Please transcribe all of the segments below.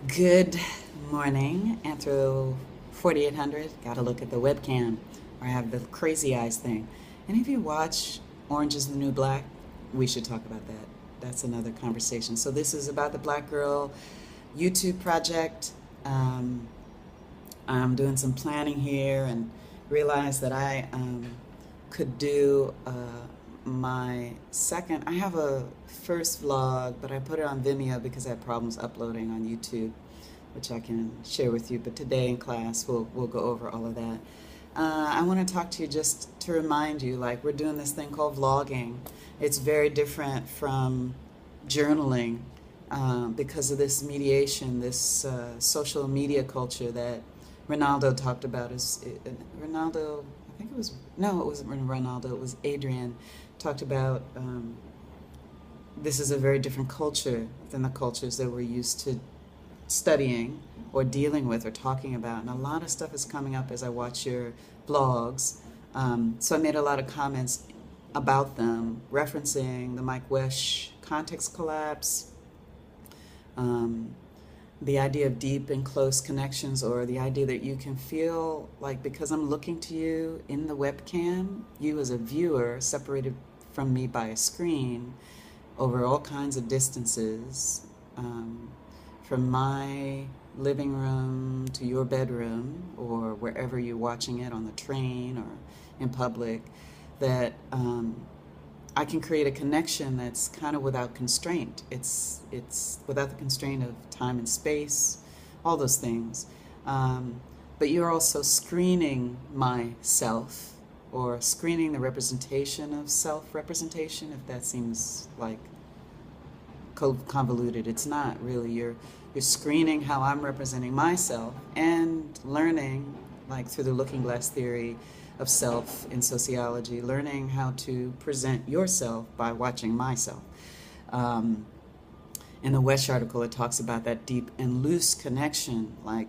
Good morning, Anthro 4800. Gotta look at the webcam, or I have the crazy eyes thing. And if you watch Orange is the New Black, we should talk about that. That's another conversation. So, this is about the Black Girl YouTube project. Um, I'm doing some planning here and realized that I could do my second. I have a first vlog, but I put it on Vimeo because I had problems uploading on YouTube, which I can share with you. But today in class, we'll go over all of that. I want to talk to you just to remind you, like, we're doing this thing called vlogging. It's very different from journaling because of this mediation, this social media culture that Ronaldo talked about. Ronaldo, I think it was, no, it wasn't Ronaldo, it was Adrian, talked about this is a very different culture than the cultures that we're used to studying or dealing with or talking about. And a lot of stuff is coming up as I watch your blogs. So I made a lot of comments about them, referencing the Mike Wesh context collapse, the idea of deep and close connections, or the idea that you can feel like, because I'm looking to you in the webcam, you as a viewer separated from me by a screen over all kinds of distances, from my living room to your bedroom or wherever you're watching it, on the train or in public, that I can create a connection that's kind of without constraint. It's without the constraint of time and space, all those things. But you're also screening myself, or screening the representation of self-representation, if that seems like convoluted. It's not really. You're screening how I'm representing myself and learning, like through the looking glass theory of self in sociology, learning how to present yourself by watching myself. In the Wesh article, it talks about that deep and loose connection. Like,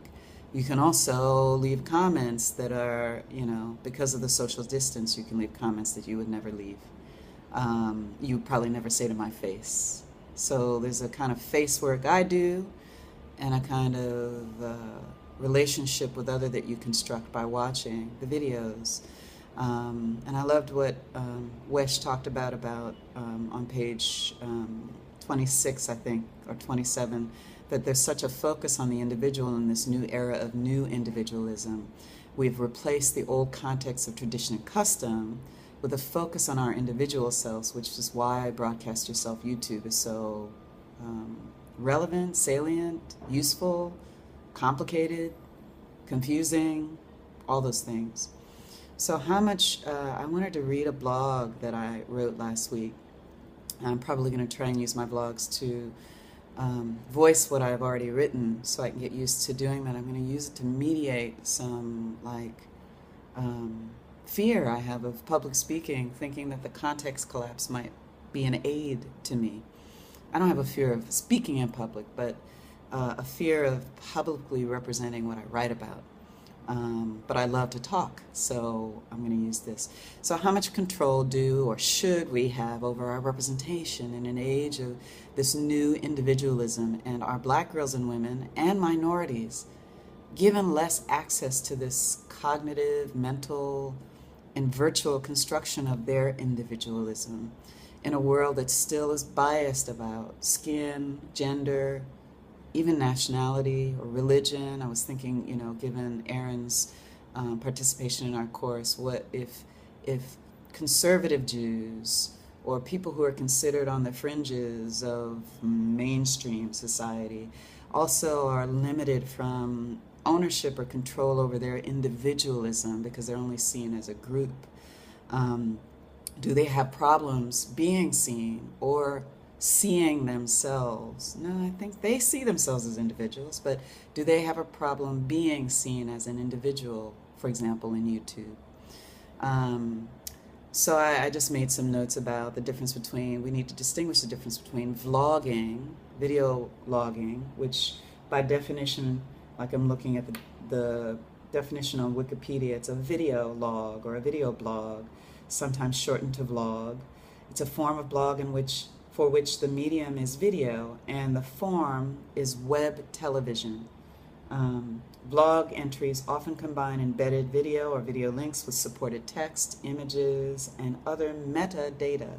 you can also leave comments that are, because of the social distance, you can leave comments that you would never leave. You would probably never say to my face. So there's a kind of face work I do, and a kind of relationship with other that you construct by watching the videos. And I loved what Wesh talked about on page 26, I think, or 27, that there's such a focus on the individual in this new era of new individualism. We've replaced the old context of tradition and custom with a focus on our individual selves, which is why Broadcast Yourself YouTube is so relevant, salient, useful, complicated, confusing, all those things. So how much, I wanted to read a blog that I wrote last week. I'm probably going to try and use my blogs to voice what I've already written, so I can get used to doing that. I'm going to use it to mediate some, fear I have of public speaking, thinking that the context collapse might be an aid to me. I don't have a fear of speaking in public, but a fear of publicly representing what I write about. But I love to talk, so I'm going to use this. So how much control do or should we have over our representation in an age of this new individualism, and our black girls and women and minorities given less access to this cognitive, mental, and virtual construction of their individualism in a world that still is biased about skin, gender, even nationality or religion? I was thinking, given Aaron's participation in our course, what if conservative Jews or people who are considered on the fringes of mainstream society also are limited from ownership or control over their individualism because they're only seen as a group? Do they have problems being seen or seeing themselves? No, I think they see themselves as individuals, but do they have a problem being seen as an individual, for example, in YouTube? So I just made some notes about the difference between, we need to distinguish the difference between vlogging, video logging, which by definition, like I'm looking at the definition on Wikipedia, it's a video log or a video blog, sometimes shortened to vlog. It's a form of blog in which for which the medium is video and the form is web television. Blog entries often combine embedded video or video links with supported text, images, and other metadata.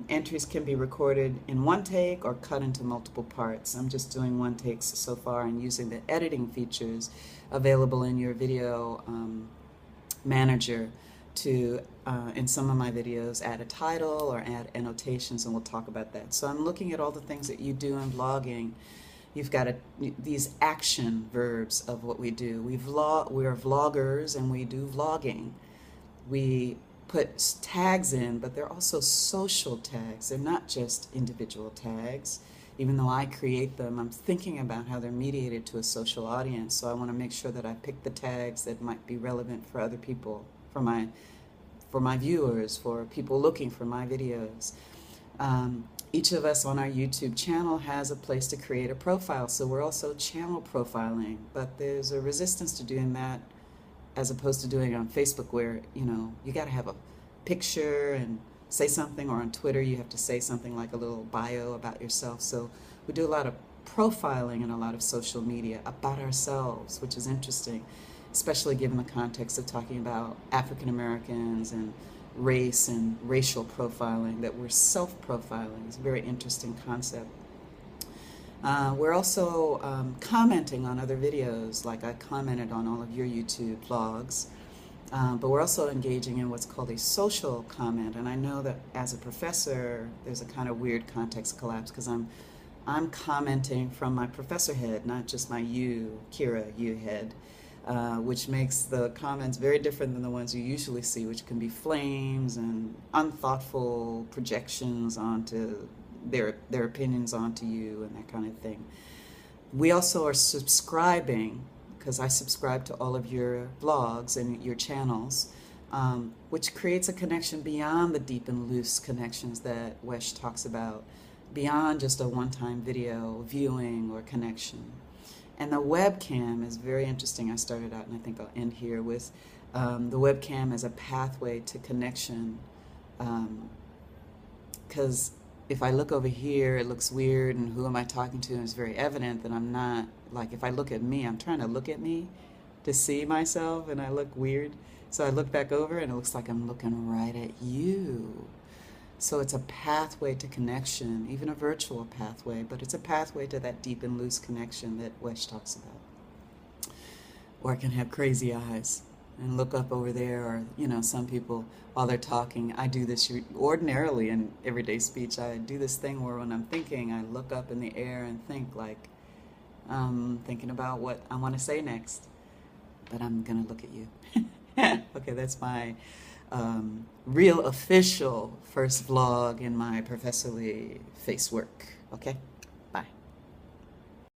Entries can be recorded in one take or cut into multiple parts. I'm just doing one takes so far and using the editing features available in your video manager to, in some of my videos, add a title or add annotations, and we'll talk about that. So I'm looking at all the things that you do in vlogging. You've got these action verbs of what we do. We're vloggers and we do vlogging. We put tags in, but they're also social tags. They're not just individual tags. Even though I create them, I'm thinking about how they're mediated to a social audience. So I want to make sure that I pick the tags that might be relevant for other people, for my viewers, for people looking for my videos. Each of us on our YouTube channel has a place to create a profile, so we're also channel profiling, but there's a resistance to doing that as opposed to doing it on Facebook, where, you know, you got to have a picture and say something, or on Twitter you have to say something like a little bio about yourself. So we do a lot of profiling in a lot of social media about ourselves, which is interesting, especially given the context of talking about African Americans and race and racial profiling, that we're self-profiling. It's a very interesting concept. We're also commenting on other videos, like I commented on all of your YouTube vlogs, but we're also engaging in what's called a social comment. And I know that as a professor, there's a kind of weird context collapse, because I'm commenting from my professor head, not just my Kira head. Which makes the comments very different than the ones you usually see, which can be flames and unthoughtful projections onto their opinions onto you and that kind of thing. We also are subscribing, because I subscribe to all of your vlogs and your channels, which creates a connection beyond the deep and loose connections that Wesh talks about, beyond just a one-time video viewing or connection. And the webcam is very interesting. I started out, and I think I'll end here with the webcam as a pathway to connection. Because if I look over here, it looks weird, and who am I talking to? And it's very evident that I'm not, like, if I look at me, I'm trying to look at me to see myself, and I look weird. So I look back over, and it looks like I'm looking right at you. So it's a pathway to connection, even a virtual pathway, but it's a pathway to that deep and loose connection that Wesh talks about. Or I can have crazy eyes and look up over there, or, you know, some people, while they're talking, I do this ordinarily in everyday speech. I do this thing where when I'm thinking, I look up in the air and think, like, thinking about what I want to say next, but I'm going to look at you. Okay, that's my real official first vlog in my professorly face work, okay?